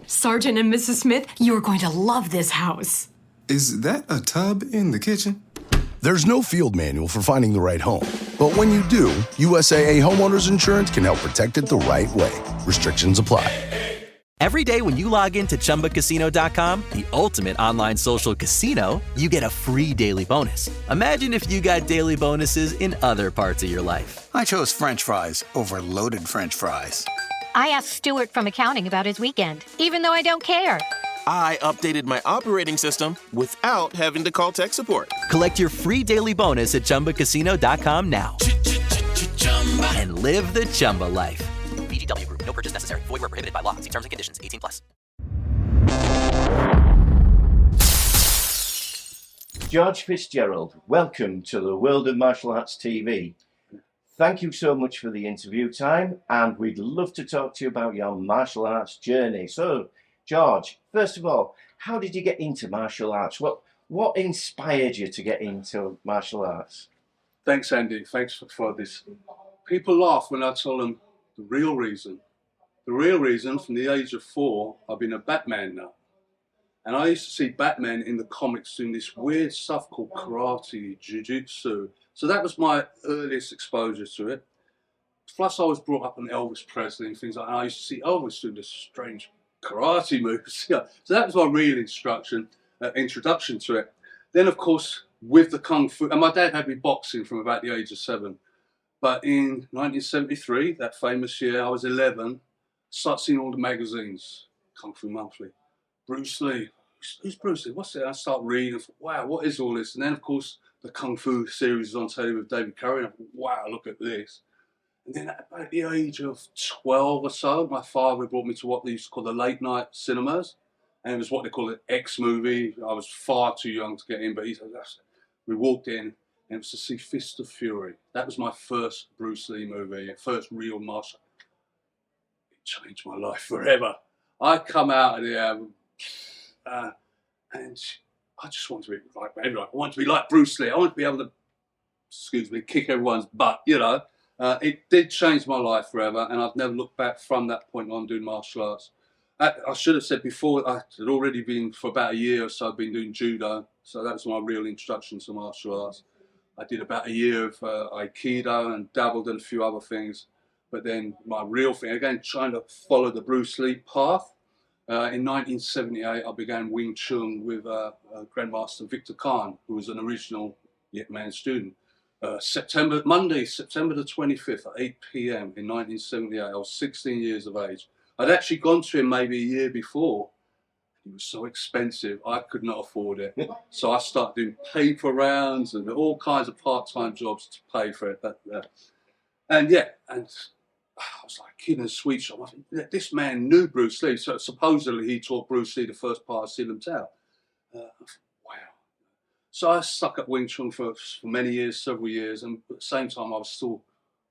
Sergeant and Mrs. Smith, you're going to love this house. Is that a tub in the kitchen? There's no field manual for finding the right home. But when you do, USAA Homeowners Insurance can help protect it the right way. Restrictions apply. Every day when you log into ChumbaCasino.com, the ultimate online social casino, you get a free daily bonus. Imagine if you got daily bonuses in other parts of your life. I chose French fries over loaded French fries. I asked Stuart from accounting about his weekend, even though I don't care. I updated my operating system without having to call tech support. Collect your free daily bonus at ChumbaCasino.com now. And live the Chumba life. VGW Group. No purchase necessary. Void where prohibited by law. See terms and conditions. 18+. George Fitzgerald, welcome to the World of Martial Arts TV. Thank you so much for the interview time, and we'd love to talk to you about your martial arts journey. So, George, first of all, how did you get into martial arts? What inspired you to get into martial arts? Thanks, Andy. Thanks for this. People laugh when I tell them the real reason. The real reason, from the age of 4, I've been a Batman now. And I used to see Batman in the comics doing this weird stuff called karate, jiu-jitsu. So that was my earliest exposure to it. Plus I was brought up on Elvis Presley and things like that. And I used to see Elvis doing this strange karate moves. Yeah. So that was my real introduction to it. Then, of course, with the Kung Fu, and my dad had me boxing from about the age of 7. But in 1973, that famous year, I was 11, started seeing all the magazines, Kung Fu Monthly, Bruce Lee. Who's Bruce Lee? What's it? I start reading, I thought, wow, what is all this? And then, of course, the Kung Fu series was on telly with David Curry, and I thought, wow, look at this. And then at about the age of 12 or so, my father brought me to what they used to call the late night cinemas. And it was what they call an X movie. I was far too young to get in, but he said, we walked in, and it was to see Fist of Fury. That was my first Bruce Lee movie, first real martial. It changed my life forever. I come out of there, and I just want to be like everyone. I want to be like Bruce Lee. I want to be able to, kick everyone's butt, you know. It did change my life forever, and I've never looked back from that point on doing martial arts. I should have said before, I had already been, for about a year or so, I've been doing judo. So that was my real introduction to martial arts. I did about a year of Aikido and dabbled in a few other things. But then my real thing, again, trying to follow the Bruce Lee path. In 1978, I began Wing Chun with Grandmaster Victor Khan, who was an original Yip Man student. Monday, September the 25th at 8 p.m. in 1978, I was 16 years of age. I'd actually gone to him maybe a year before. It was so expensive, I could not afford it. So I started doing paper rounds and all kinds of part-time jobs to pay for it. And I was like a kid in a sweet shop. I think, this man knew Bruce Lee. So supposedly he taught Bruce Lee the first part of Silam Tao. I thought, wow. So I stuck at Wing Chun for many years, several years. And at the same time, I was still,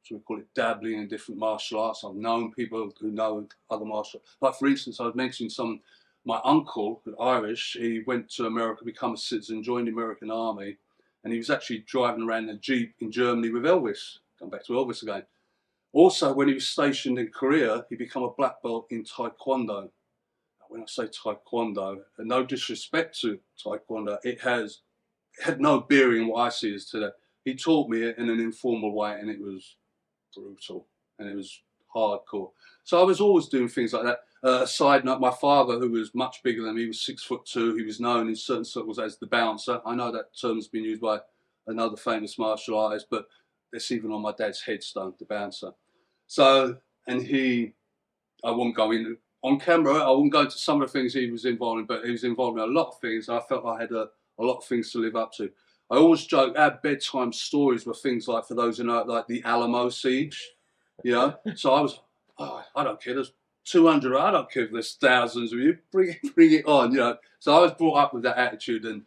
so we call it, dabbling in different martial arts. I've known people who know other martial arts. Like, for instance, I was mentioning my uncle, Irish, he went to America, become a citizen, joined the American Army, and he was actually driving around in a Jeep in Germany with Elvis. Come back to Elvis again. Also, when he was stationed in Korea, he became a black belt in Taekwondo. Now, when I say Taekwondo, and no disrespect to Taekwondo, it had no bearing on what I see as today. He taught me it in an informal way, and it was brutal, and it was hardcore. So I was always doing things like that. Side note, my father, who was much bigger than me, was 6'2". He was known in certain circles as the bouncer. I know that term's been used by another famous martial artist, but it's even on my dad's headstone, the bouncer. So, and I won't go in on camera, I won't go into some of the things he was involved in, but he was involved in a lot of things. I felt I had a lot of things to live up to. I always joke, our bedtime stories were things like, for those who know, like the Alamo siege, you know? So I was, I don't care, there's 200, I don't care if there's thousands of you, bring it on, you know. So I was brought up with that attitude, and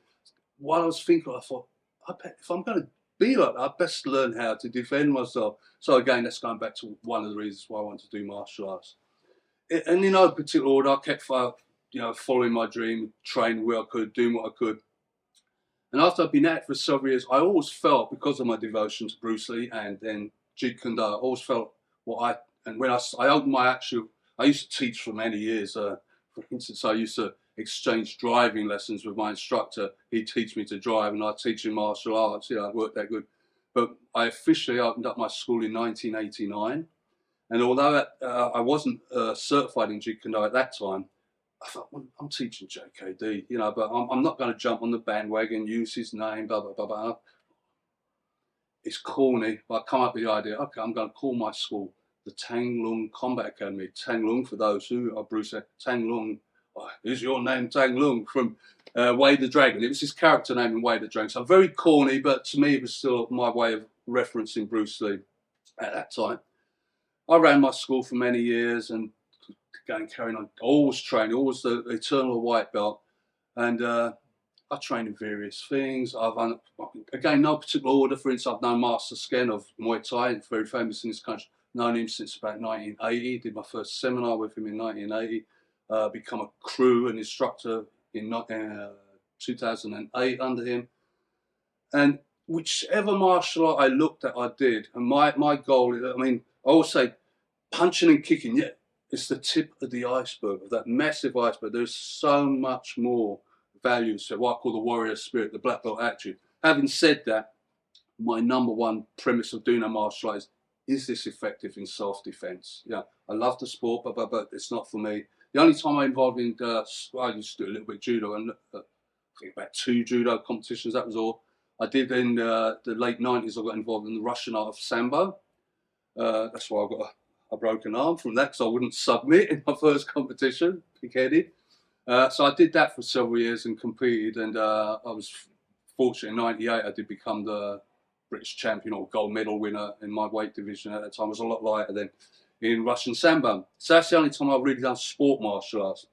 while I was thinking, I thought, I bet if I'm going to be like that, I best learn how to defend myself. So again, that's going back to one of the reasons why I wanted to do martial arts. And in no particular order, I kept following my dream, training where I could, doing what I could. And after I've been at it for several years, I always felt, because of my devotion to Bruce Lee and then Jeet Kune Do, I always felt when I opened my I used to teach for many years, for for instance, I used to exchange driving lessons with my instructor. He'd teach me to drive and I'd teach him martial arts. It worked that good. But I officially opened up my school in 1989. And although I wasn't certified in Jeet Kune Do at that time, I thought, well, I'm teaching JKD, but I'm not going to jump on the bandwagon, use his name, blah, blah, blah, blah. It's corny, but I come up with the idea, okay, I'm going to call my school the Tang Lung Combat Academy. Tang Lung, for those who are Bruce, Tang Lung, is your name Tang Lung from Way the Dragon? It was his character name in Way the Dragon. So very corny, but to me it was still my way of referencing Bruce Lee at that time. I ran my school for many years and carrying on, always training, always the eternal white belt. And I trained in various things. I've again, no particular order. For instance, I've known Master Sken of Muay Thai, very famous in this country. Known him since about 1980. Did my first seminar with him in 1980. Become a crew and instructor in 2008 under him. And whichever martial art I looked at, I did. And my goal, I always say, punching and kicking, yeah, it's the tip of the iceberg, of that massive iceberg. There's so much more value, so what I call the warrior spirit, the black belt attitude. Having said that, my number one premise of doing a martial art is this effective in self-defense? Yeah, I love the sport, but it's not for me. The only time I involved in, I used to do a little bit of judo, and I think about 2 judo competitions, that was all. I did in the late 90s, I got involved in the Russian art of Sambo. That's why I got a broken arm from that, because I wouldn't submit in my first competition, pig-headed. So I did that for several years and competed, and I was fortunate in 98 I did become the British champion or gold medal winner in my weight division at that time. I was a lot lighter then in Russian Sambo. So that's the only time I've really done sport martial arts.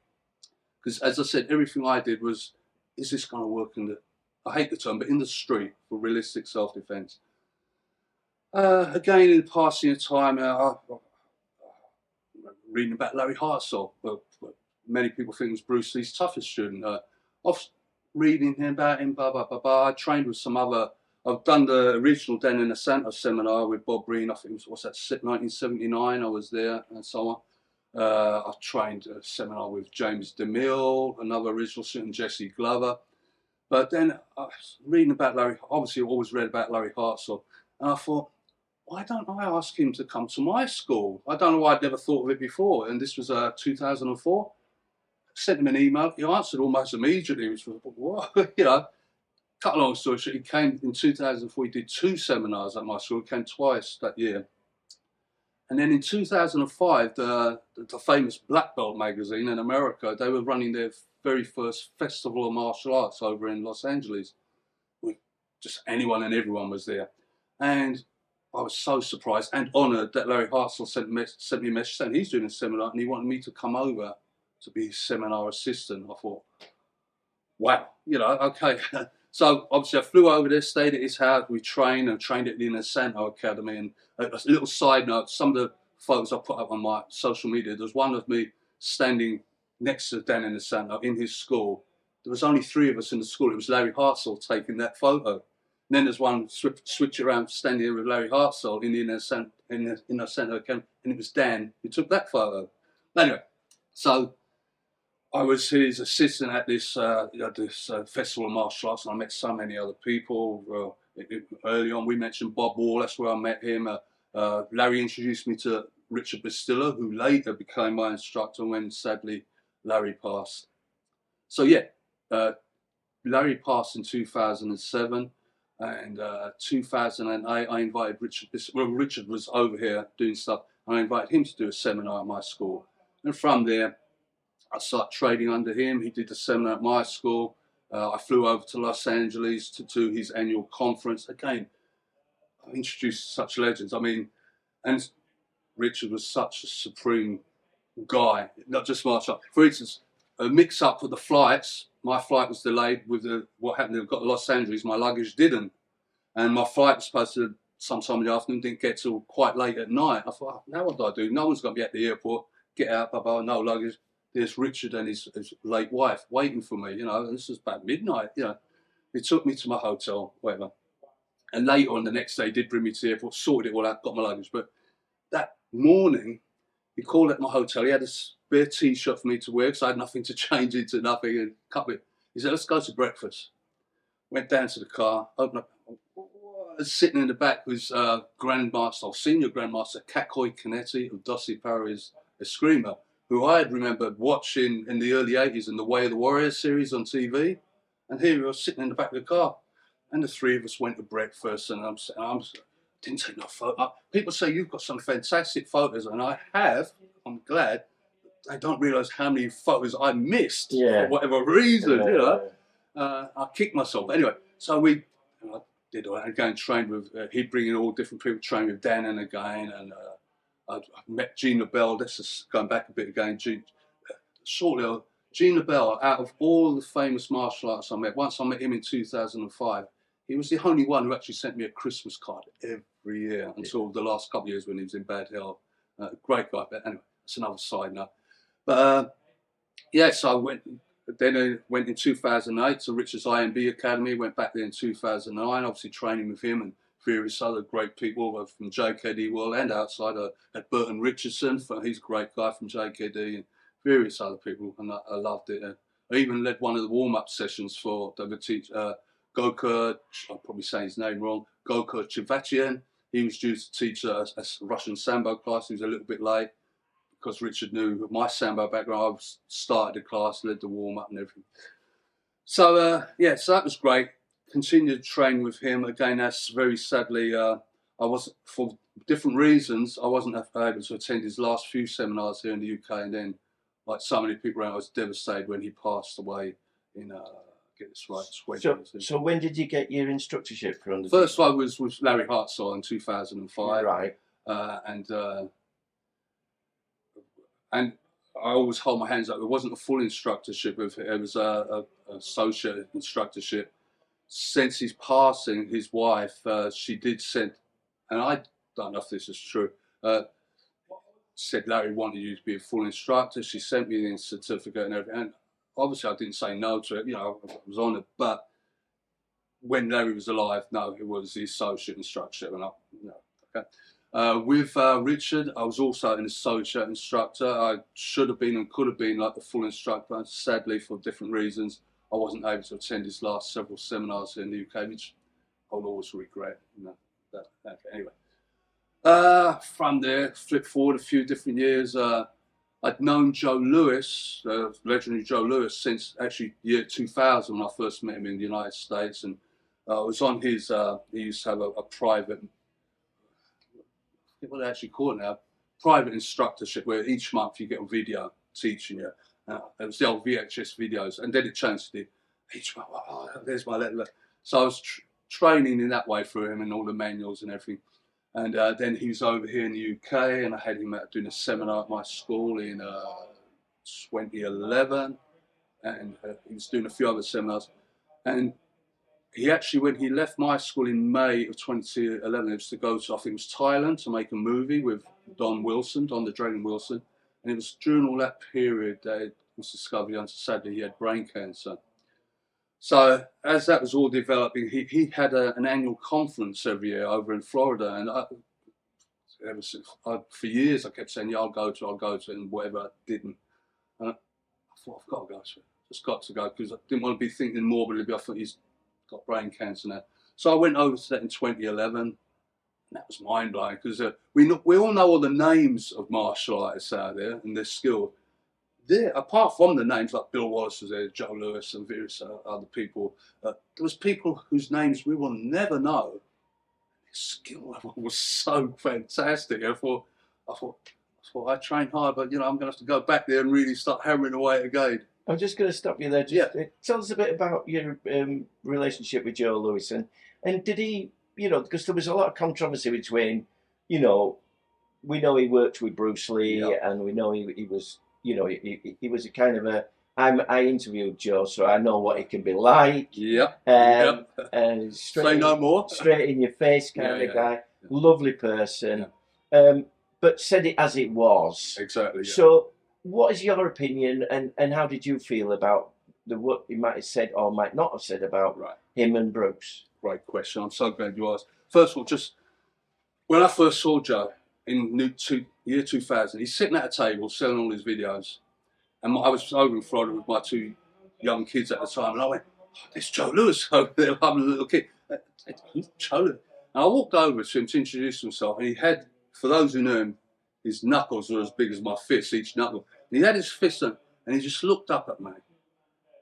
Because as I said, everything I did was, is this going to work in the, I hate the term, but in the street for realistic self-defense. Again, in the passing of time, reading about Larry Hartsell, but many people think he was Bruce Lee's toughest student. Reading about him, blah, blah, blah, blah. I trained with some other, I've done the original Dan in the Santo seminar with Bob Breen. I think it was, 1979, I was there and so on. I trained a seminar with James DeMille, another original student, Jesse Glover. But then I was reading about Larry, obviously I always read about Larry Hartsell, and I thought, why don't I ask him to come to my school? I don't know why I'd never thought of it before. And this was 2004. Sent him an email. He answered almost immediately, which was, what? Cut a long story short, he came in 2004. He did 2 seminars at my school. He came twice that year. And then in 2005, the famous Black Belt magazine in America, they were running their very first festival of martial arts over in Los Angeles. With just anyone and everyone was there. And I was so surprised and honoured that Larry Hartsell sent me a message saying he's doing a seminar and he wanted me to come over to be his seminar assistant. I thought, wow, okay. So obviously I flew over there, stayed at his house, we trained at the Inner Santo Academy. And a little side note, some of the photos I put up on my social media, there's one of me standing next to Dan Inner Santo in his school. There was only 3 of us in the school. It was Larry Hartsell taking that photo. And then there's one switch around standing here with Larry Hartsell in the Inner Santo Academy, and it was Dan who took that photo. Anyway, so I was his assistant at this festival of martial arts, and I met so many other people. Early on, we mentioned Bob Wall. That's where I met him. Larry introduced me to Richard Bastillo, who later became my instructor when, sadly, Larry passed. So yeah, Larry passed in 2007, and 2008 I invited Richard. Well, Richard was over here doing stuff, and I invited him to do a seminar at my school. And from there, I started training under him. He did the seminar at my school. I flew over to Los Angeles to his annual conference. Again, I introduced such legends. I mean, and Richard was such a supreme guy, not just martial art. For instance, a mix-up with the flights. My flight was delayed with what happened. I got to Los Angeles, my luggage didn't. And my flight was supposed to sometime in the afternoon, didn't get till quite late at night. I thought, now what do I do? No one's going to be at the airport. Get out, blah, no luggage. There's Richard and his late wife waiting for me, and this was about midnight, He took me to my hotel, whatever. And later on the next day, he did bring me to the airport, sorted it all out, got my luggage. But that morning, he called at my hotel. He had a spare T-shirt for me to wear because I had nothing to change into, nothing. And he said, let's go to breakfast. Went down to the car, opened up. Sitting in the back was Grandmaster, Senior Grandmaster Kakoi Kanetti of Dossi Paris Eskrima, who I had remembered watching in the early 80s in the Way of the Warrior series on TV. And here we were sitting in the back of the car. And the three of us went to breakfast, and I didn't take no photo. People say you've got some fantastic photos, and I have. I'm glad. They don't realise how many photos I missed for whatever reason, you know. I kicked myself. Anyway, so I did all that again, trained with, he'd bring in all different people, trained with Dan and again, and I met Gina Bell. This is going back a bit again. Shortly, Gina Bell, out of all the famous martial artists I met, once I met him in 2005, he was the only one who actually sent me a Christmas card every year until the last couple of years when he was in bad health. Great guy, but anyway, that's another side note. But so I went in 2008 to Richard's IMB Academy, went back there in 2009, obviously training with him and various other great people from JKD World and outside. I had Burton Richardson, he's a great guy from JKD, and various other people, and I loved it. I even led one of the warm-up sessions for the teacher, Goka, I'll probably say his name wrong, Goka Chivachian. He was due to teach a Russian Sambo class. He was a little bit late because Richard knew my Sambo background. I started the class, led the warm-up and everything. So, so that was great. Continued to train with him. Again, that's very sadly, I wasn't, for different reasons, I wasn't able to attend his last few seminars here in the UK. And then, like so many people around, I was devastated when he passed away in get this right. So when did you get your instructorship for under? First I was with Larry Hartzell in 2005. Right. And I always hold my hands up. It wasn't a full instructorship. It was a associate instructorship. Since his passing, his wife, she did send, and I don't know if this is true, said Larry wanted you to be a full instructor. She sent me the certificate and everything. And obviously, I didn't say no to it. You know, I was honoured. But when Larry was alive, no, it was the associate instructor. And with Richard, I was also an associate instructor. I should have been and could have been like the full instructor. Sadly, for different reasons, I wasn't able to attend his last several seminars in the UK, which I'll always regret. You know, anyway. From there, flip forward a few different years. I'd known Joe Louis, legendary Joe Louis, since actually year 2000 when I first met him in the United States, and I was on his. He used to have a private, what do they actually call it now? Private instructorship, where each month you get a video teaching you. It was the old VHS videos, and then it changed to each month. Oh, there's my letter. So I was training in that way through him and all the manuals and everything. And then he was over here in the UK, and I had him out doing a seminar at my school in 2011, and he was doing a few other seminars. And he actually, when he left my school in May of 2011, it was to go to, I think it was Thailand, to make a movie with Don the Dragon Wilson. And it was during all that period that it was discovered, sadly, he had brain cancer. So as that was all developing, he had an annual conference every year over in Florida, and for years I kept saying, yeah, I'll go to it, and whatever, I didn't. And I thought, I've got to go to it. Just got to go, because I didn't want to be thinking morbidly, but I thought he's got brain cancer now. So I went over to that in 2011, and that was mind-blowing, because we all know all the names of martial artists out there and their skill. There, apart from the names like Bill Wallace was there, Joe Louis and various other people, there was people whose names we will never know. Their skill level was so fantastic. I thought I trained hard, but I'm going to have to go back there and really start hammering away again. I'm just going to stop you there. Tell us a bit about your relationship with Joe Louis, and did he, because there was a lot of controversy between, we know he worked with Bruce Lee, and we know he was. He was a kind of a. I interviewed Joe, so I know what he can be like. Say no more. Straight in your face kind of guy. Lovely person, but said it as it was. Exactly. Yeah. So, what is your opinion, and how did you feel about what he might have said or might not have said about him and Bruce? Great question. I'm so glad you asked. First of all, just when I first saw Joe in year 2000, he's sitting at a table selling all his videos, And I was over in Florida with my 2 young kids at the time, and I went, oh, there's Joe Lewis over there. I'm a little kid. Who's Joe Lewis? And I walked over to him to introduce himself, and he had, for those who knew him, his knuckles were as big as my fist, each knuckle. And he had his fist on, and he just looked up at me.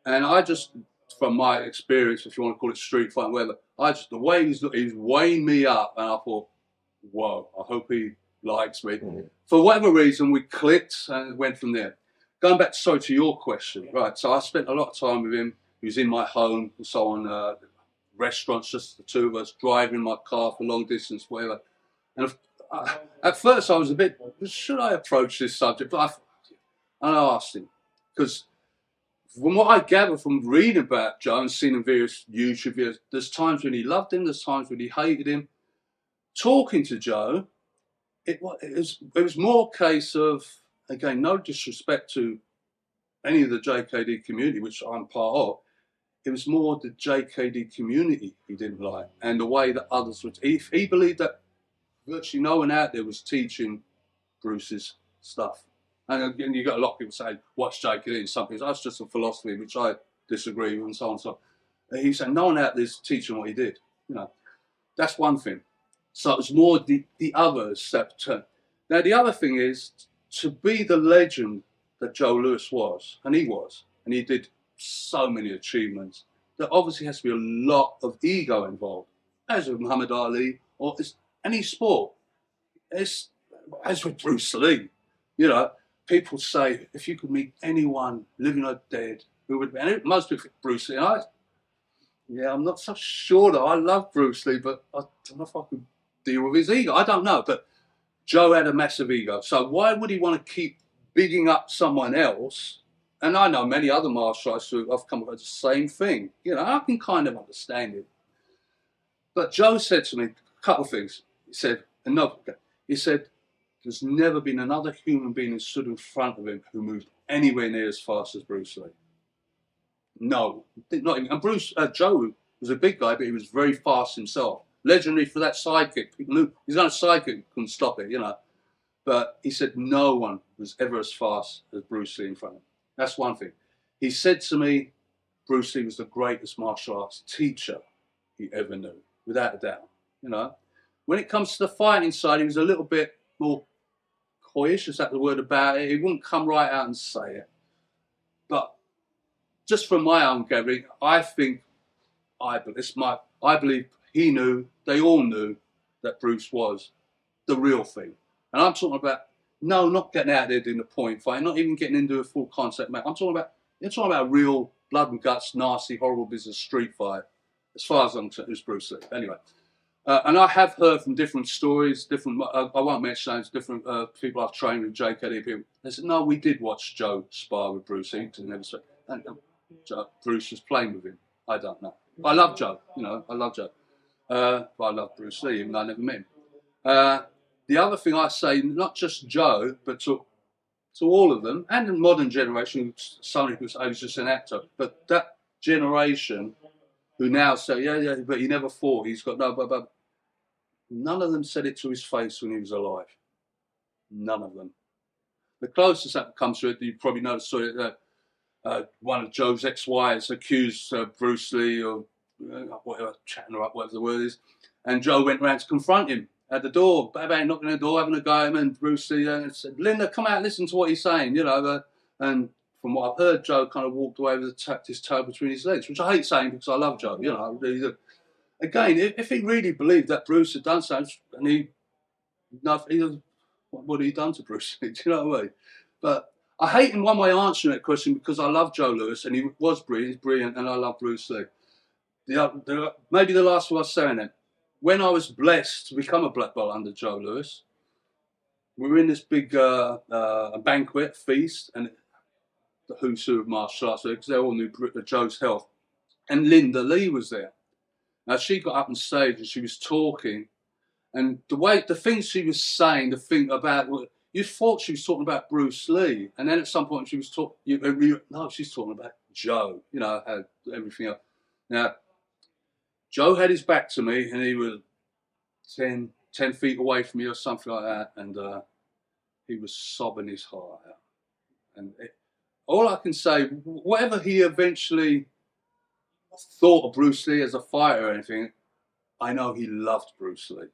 And I just, from my experience, if you want to call it street fighting, whatever, the way he was weighing me up, and I thought, whoa, I hope he likes me. Mm-hmm. For whatever reason, we clicked and went from there. Going back to your question, right, so I spent a lot of time with him. He was in my home and so on, restaurants, just the 2 of us, driving my car for long distance, whatever. And at first I was a bit, should I approach this subject? But I asked him, because from what I gather from reading about Joe and seeing in various YouTube videos, there's times when he loved him, there's times when he hated him. Talking to Joe, it was more a case of, again, no disrespect to any of the JKD community, which I'm part of. It was more the JKD community he didn't like, and the way that others would. He believed that virtually no one out there was teaching Bruce's stuff. And again, you got a lot of people saying, "What's JKD?" and some people, that's just a philosophy, which I disagree with, and so on and so on. He said, no one out there's teaching what he did. You know, that's one thing. So it was more the others that turned. Now the other thing is, to be the legend that Joe Lewis was, and he did so many achievements, there obviously has to be a lot of ego involved, as with Muhammad Ali or any sport. As with Bruce Lee, you know, people say, if you could meet anyone, living or dead, who would be, and most people think Bruce Lee. I'm not so sure though. I love Bruce Lee, but I don't know if I could deal with his ego. I don't know, but Joe had a massive ego. So why would he want to keep bigging up someone else? And I know many other martial artists who have come up with the same thing. You know, I can kind of understand it. But Joe said to me a couple of things. He said, there's never been another human being who stood in front of him who moved anywhere near as fast as Bruce Lee. No, not even. And Joe was a big guy, but he was very fast himself. Legendary for that sidekick. People knew he's got a sidekick, couldn't stop it, you know. But he said no one was ever as fast as Bruce Lee in front of him. That's one thing. He said to me, Bruce Lee was the greatest martial arts teacher he ever knew, without a doubt. You know, when it comes to the fighting side, he was a little bit more coyish, is that the word about it? He wouldn't come right out and say it. But just from my own gathering, I believe he knew, they all knew that Bruce was the real thing. And I'm talking about, no, not getting out there doing a point fight, not even getting into a full concept match. You're talking about real blood and guts, nasty, horrible business street fight. As far as I'm concerned, it was Bruce Lee. Anyway, and I have heard from different stories, I won't mention names, different people I've trained with, JKD people. They said, no, we did watch Joe spar with Bruce Lee. And Bruce was playing with him. I don't know. I love Joe, you know, I love Joe. But I love Bruce Lee, even though I never met him. The other thing I say, not just Joe, but to all of them, and the modern generation, somebody who was just an actor, but that generation who now say, yeah, but he never fought, he's got no, but none of them said it to his face when he was alive. None of them. The closest that comes to it, you probably know the story that one of Joe's ex-wives accused Bruce Lee of whatever, chatting her up, whatever the word is, and Joe went around to confront him at the door, bang, knocking on the door, having a go at him, and Bruce Lee said, Linda, come out, listen to what he's saying, you know. And from what I've heard, Joe kind of walked away with tapped his toe between his legs, which I hate saying because I love Joe, you know. I really do. Again, if he really believed that Bruce had done something, and what had he done to Bruce? Do you know what I mean? But I hate in one way answering that question because I love Joe Lewis, and he was brilliant, he's brilliant, and I love Bruce Lee. Maybe the last one I was saying it. When I was blessed to become a black belt under Joe Lewis, we were in this big banquet, feast, and the who's who of martial arts, because they all knew Joe's health. And Linda Lee was there. Now, she got up on stage and she was talking, and the things she was saying, the thing about, you thought she was talking about Bruce Lee, and then at some point she was talking, no, she's talking about Joe, you know, how everything else. Now, Joe had his back to me, and he was 10 feet away from me or something like that, and he was sobbing his heart out. And all I can say, whatever he eventually thought of Bruce Lee as a fighter or anything, I know he loved Bruce Lee.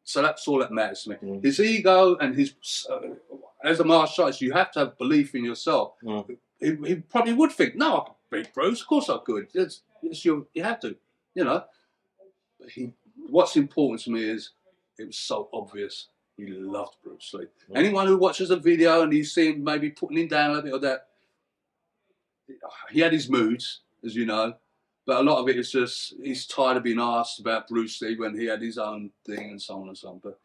So that's all that matters to me. Mm. His ego and his, as a martial artist, you have to have belief in yourself. Mm. He probably would think, no, I could beat Bruce. Of course I could. You have to, you know. But what's important to me is it was so obvious he loved Bruce Lee. Mm. Anyone who watches a video and you see him maybe putting him down a bit or that, he had his moods, as you know. But a lot of it is just he's tired of being asked about Bruce Lee when he had his own thing and so on and so on. But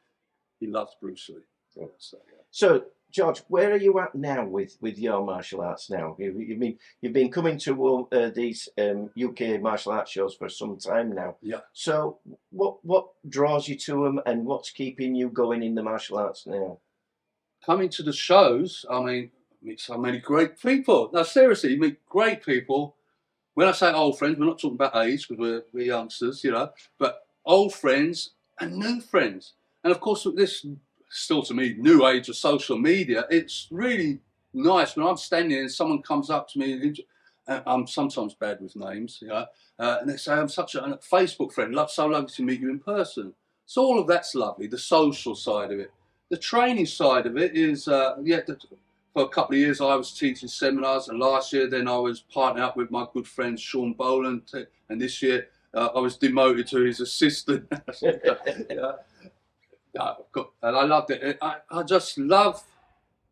he loves Bruce Lee. Yeah. So, yeah. So, George, where are you at now with your martial arts now? You've been coming to these UK martial arts shows for some time now. Yeah. So, what draws you to them, and what's keeping you going in the martial arts now? Coming to the shows, I mean, meet so many great people. No, seriously, you meet great people. When I say old friends, we're not talking about age because we're youngsters, you know, but old friends and new friends. And of course, with this, still to me, new age of social media, it's really nice when I'm standing and someone comes up to me, and I'm sometimes bad with names, you know, and they say, I'm such a Facebook friend, so lovely to meet you in person. So all of that's lovely, the social side of it. The training side of it is, for a couple of years, I was teaching seminars, and last year, then I was partnering up with my good friend Sean Boland, and this year I was demoted to his assistant. And I loved it. I just love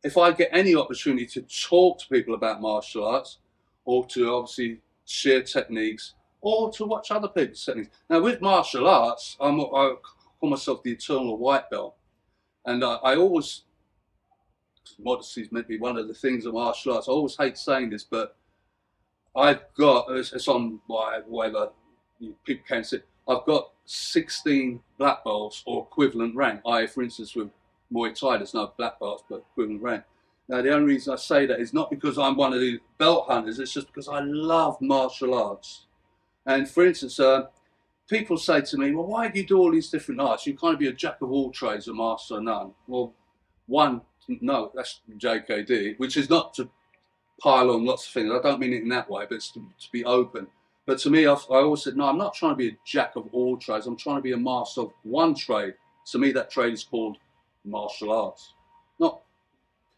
if I get any opportunity to talk to people about martial arts, or to obviously share techniques, or to watch other people's techniques. Now, with martial arts, I call myself the eternal white belt, and I always. Modesty is meant to be one of the things of martial arts. I always hate saying this, but I've got, it's on whatever people can say, I've got 16 black belts or equivalent rank. For instance, with Muay Thai, there's no black belts, but equivalent rank. Now, the only reason I say that is not because I'm one of the belt hunters, it's just because I love martial arts. And for instance, people say to me, well, why do you do all these different arts? You can't be a jack of all trades, a master of none. Well, no, that's JKD, which is not to pile on lots of things. I don't mean it in that way, but it's to be open. But to me, I always said, no, I'm not trying to be a jack of all trades. I'm trying to be a master of one trade. To me, that trade is called martial arts, not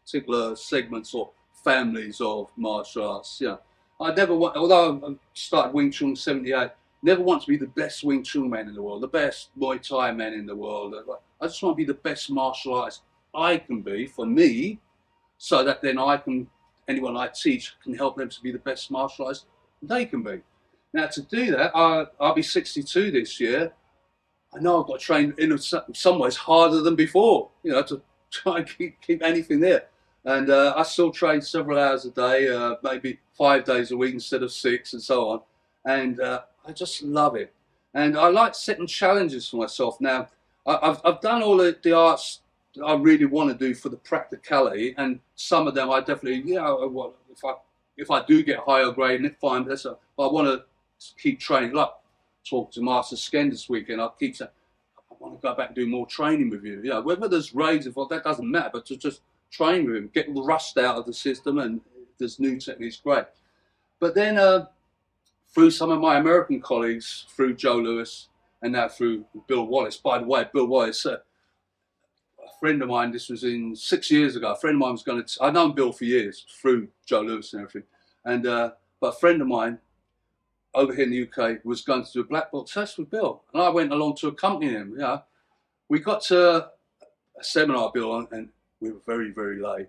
particular segments or families of martial arts. You know, I never want, although I started Wing Chun in '78, never want to be the best Wing Chun man in the world, the best Muay Thai man in the world. I just want to be the best martial artist I can be for me, so that then anyone I teach can help them to be the best martial artist they can be. Now, to do that, I'll be 62 this year. I know I've got to train in some ways harder than before, you know, to try and keep anything there. And I still train several hours a day, maybe 5 days a week instead of 6 and so on. And I just love it. And I like setting challenges for myself. Now, I've done all the arts I really want to do for the practicality, and some of them I definitely, if I do get higher grade, and fine, but I want to keep training. Like, talk to Master Sken this weekend, I'll keep saying, I want to go back and do more training with you. You know, whether there's raids involved, that doesn't matter, but to just train with him, get the rust out of the system, and if there's new techniques, great. But then through some of my American colleagues, through Joe Lewis, and now through Bill Wallace. By the way, Bill Wallace, a friend of mine, this was in 6 years ago, a friend of mine was going to, I've known Bill for years, through Joe Lewis and everything, and but a friend of mine over here in the UK was going to do a black belt test with Bill, and I went along to accompany him. You know, we got to a seminar, Bill, and we were very, very late,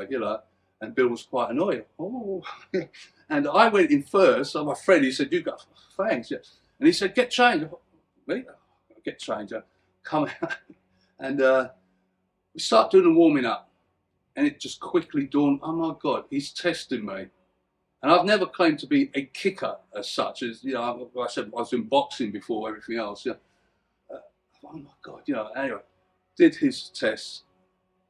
you know, and Bill was quite annoyed. Oh, and I went in first, so my friend, he said, you go, thanks, yeah. And he said, get changed. Me? Get changed, come out. And we start doing the warming up, and it just quickly dawned, oh my God, he's testing me. And I've never claimed to be a kicker as such, as, you know, I said I was in boxing before everything else. Yeah. Oh my God, you know, anyway, did his tests.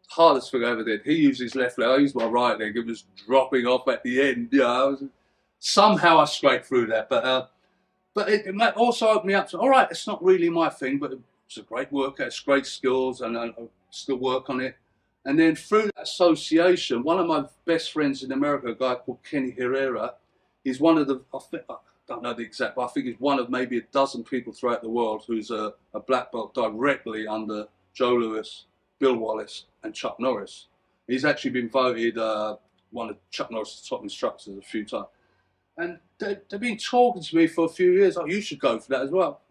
Hardest thing I ever did. He used his left leg, I used my right leg. It was dropping off at the end. You know, somehow I scraped through that. But it also opened me up to, all right, it's not really my thing, but it's a great workout, it's great skills, and I still work on it. And then through that association, one of my best friends in America, a guy called Kenny Herrera, is one of the, I don't know the exact, but I think he's one of maybe a dozen people throughout the world who's a black belt directly under Joe Louis, Bill Wallace, and Chuck Norris. He's actually been voted one of Chuck Norris' top instructors a few times. And they've been talking to me for a few years. Oh, you should go for that as well.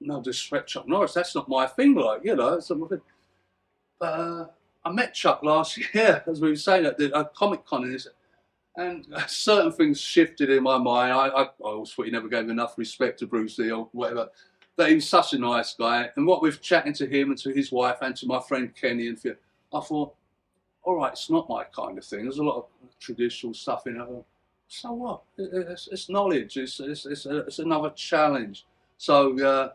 No disrespect, Chuck Norris. That's not my thing, like, you know. It's not my thing. But I met Chuck last year, as we were saying, at the Comic-Con, and certain things shifted in my mind. I always thought he never gave enough respect to Bruce Lee or whatever. But he was such a nice guy. And what with chatting to him and to his wife and to my friend Kenny, and I thought, all right, it's not my kind of thing. There's a lot of traditional stuff in it. So what? It's knowledge. It's another challenge. So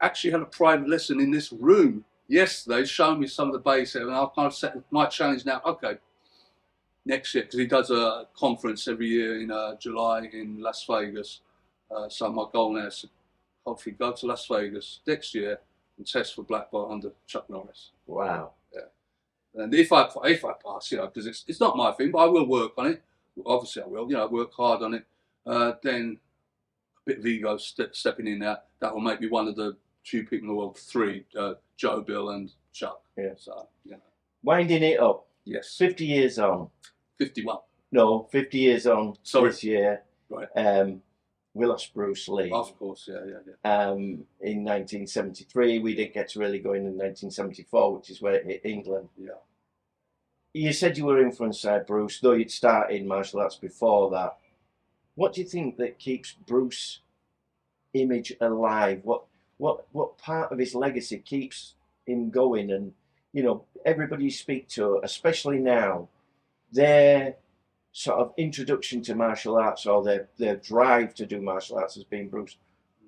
actually had a private lesson in this room yesterday, showing me some of the basics, and I've kind of set my challenge now. Okay, next year, because he does a conference every year in July in Las Vegas. So my goal now is to hopefully go to Las Vegas next year and test for black belt under Chuck Norris. Wow. Yeah. And if I pass, you know, because it's not my thing, but I will work on it. Obviously, I will. You know, work hard on it. Then a bit of ego stepping in there. That will make me one of the few people in the world, three: Joe, Bill, and Chuck. Yeah. So, you know. Winding it up. Yes. 50 years on. 51. No, 50 years on this year. Right. We lost Bruce Lee. Of course, yeah. In 1973, we didn't get to really go in 1974, which is where it hit England. Yeah. You said you were influenced by Bruce, though you'd started martial arts before that. What do you think that keeps Bruce's image alive? What part of his legacy keeps him going? And, you know, everybody you speak to, especially now, their sort of introduction to martial arts or their drive to do martial arts has been Bruce.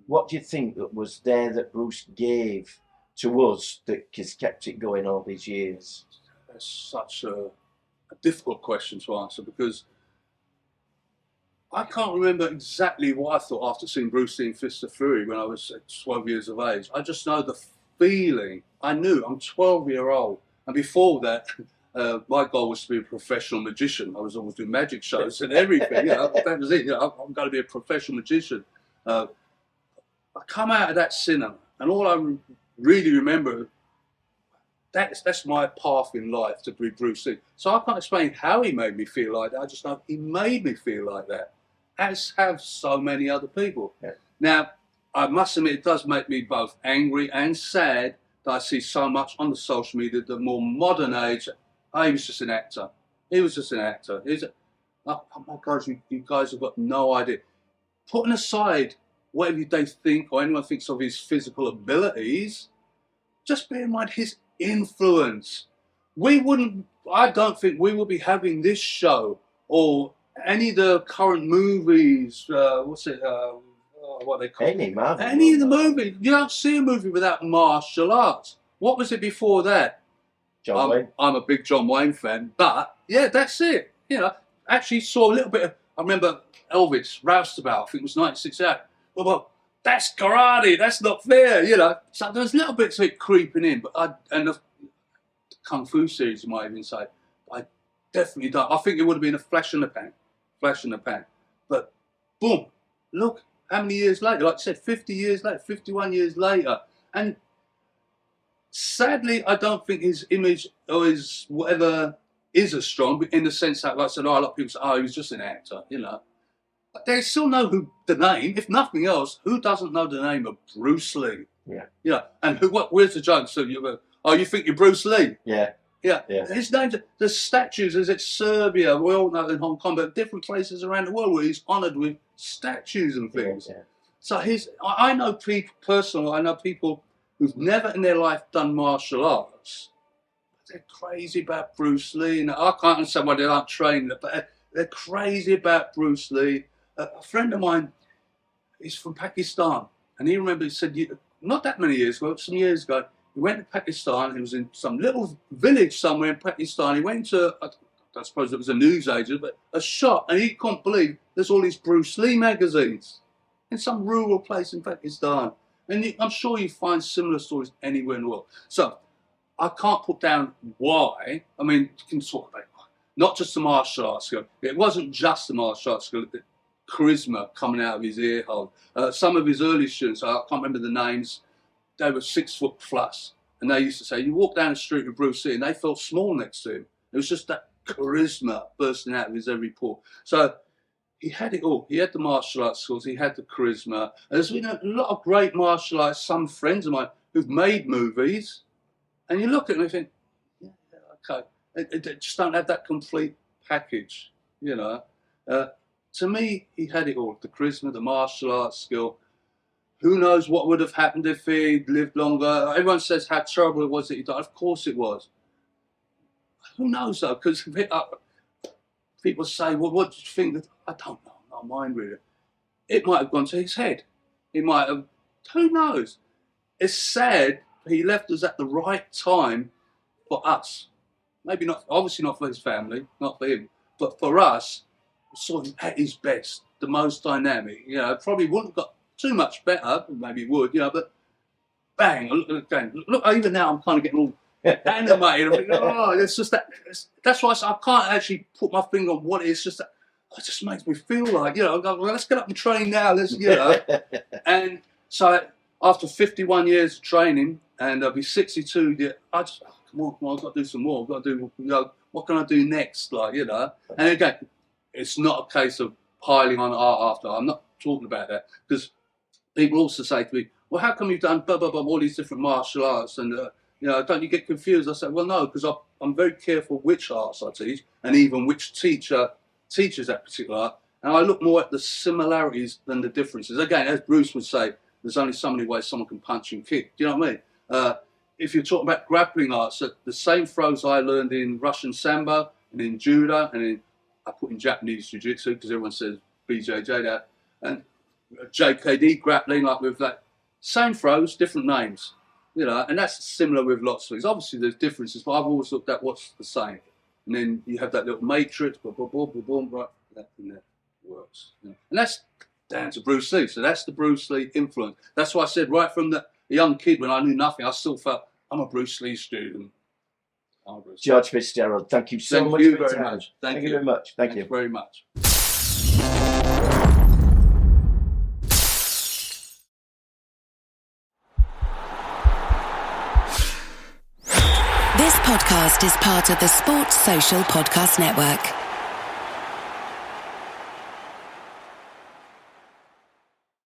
What do you think that was there that Bruce gave to us that has kept it going all these years? That's such a difficult question to answer, because I can't remember exactly what I thought after seeing Bruce Lee in Fist of Fury when I was 12 years of age. I just know the feeling. I knew I'm 12-year-old, and before that, my goal was to be a professional magician. I was always doing magic shows and everything. You know, that was it. You know, I'm going to be a professional magician. I come out of that cinema, and all I really remember, that's my path in life, to be Bruce Lee. So I can't explain how he made me feel like that. I just know he made me feel like that, as have so many other people. Yeah. Now, I must admit, it does make me both angry and sad that I see so much on the social media, the more modern age. Oh, he was just an actor. He was just an actor. Oh my God, you guys have got no idea. Putting aside whatever they think or anyone thinks of his physical abilities, just bear in mind his influence. I don't think we would be having this show or any of the current movies. What they call Any Marvel. Any of the movies. You don't see a movie without martial arts. What was it before that? John Wayne. I'm a big John Wayne fan, but yeah, that's it. You know, actually saw a little bit of, I remember Elvis, Roustabout, I think it was 1968. Well, that's karate, that's not fair, you know. So there's little bits of it creeping in, and the Kung Fu series, you might even say, I definitely don't. I think it would have been a flash in the pan. But boom, look how many years later, like I said, 50 years later, 51 years later, and sadly, I don't think his image or his whatever is as strong, in the sense that, like I said, a lot of people say, oh, he was just an actor, you know. But they still know the name, if nothing else. Who doesn't know the name of Bruce Lee? Yeah. Yeah. And where's the joke? So you think you're Bruce Lee? Yeah. Yeah. Yeah. His name, there's statues, is it Serbia? We all know in Hong Kong, but different places around the world where he's honoured with statues and things. Yeah. So I know people personally, I know people who've never in their life done martial arts. They're crazy about Bruce Lee. And I can't understand why they aren't trained, but they're crazy about Bruce Lee. A friend of mine, he's from Pakistan, and he said, not that many years ago, some years ago, he went to Pakistan. He was in some little village somewhere in Pakistan. He went to, I suppose it was a newsagent, but a shop, and he couldn't believe there's all these Bruce Lee magazines in some rural place in Pakistan. And I'm sure you find similar stories anywhere in the world. So I can't put down why. I mean, you can talk about not just the martial arts skill. It wasn't just the martial arts skill. The charisma coming out of his ear hole. Some of his early students, I can't remember the names, they were 6 foot plus. And they used to say, you walk down the street with Bruce Lee and they felt small next to him. It was just that charisma bursting out of his every pore. So he had it all. He had the martial arts skills, he had the charisma. And there's been a lot of great martial arts, some friends of mine who've made movies, and you look at them and think, yeah, okay, they just don't have that complete package, you know. To me, he had it all, the charisma, the martial arts skill. Who knows what would have happened if he'd lived longer? Everyone says how terrible it was that he died. Of course it was. Who knows though? Because people say, well, what do you think? I don't know, not mind reader. It might have gone to his head. He might have, who knows? It's sad he left us at the right time for us. Maybe not, obviously not for his family, not for him, but for us, sort of at his best, the most dynamic. You know, probably wouldn't have got too much better, maybe would, you know, but bang, look, even now I'm kind of getting all animated. I'm thinking, oh, it's just that, that's why I can't actually put my finger on what it is. It's just that, it just makes me feel like, you know, well, let's get up and train now, let's, you know. And so after 51 years of training, and I'll be 62, yeah, I just, oh, come on, I've got to do some more, I've got to do, you know, what can I do next, like, you know. And again, it's not a case of piling on art after. I'm not talking about that, because people also say to me, well, how come you've done blah, blah, blah, all these different martial arts? And, you know, don't you get confused? I say, well, no, because I'm very careful which arts I teach and even which teacher teaches that particular art. And I look more at the similarities than the differences. Again, as Bruce would say, there's only so many ways someone can punch and kick. Do you know what I mean? If you're talking about grappling arts, the same throws I learned in Russian Sambo and in Judo and I put in Japanese Jiu-Jitsu because everyone says BJJ that. And JKD grappling, like with that, same throws, different names, you know, and that's similar with lots of things. Obviously, there's differences, but I've always looked at what's the same. And then you have that little matrix, boom, boom, boom, boom, right, and that works. You know? And that's down to Bruce Lee. So that's the Bruce Lee influence. That's why I said right from the young kid when I knew nothing, I still felt I'm a Bruce Lee student. George Fitzgerald, thank you so much for your time. Thank you very much. Thank you very much. This podcast is part of the Sports Social Podcast Network.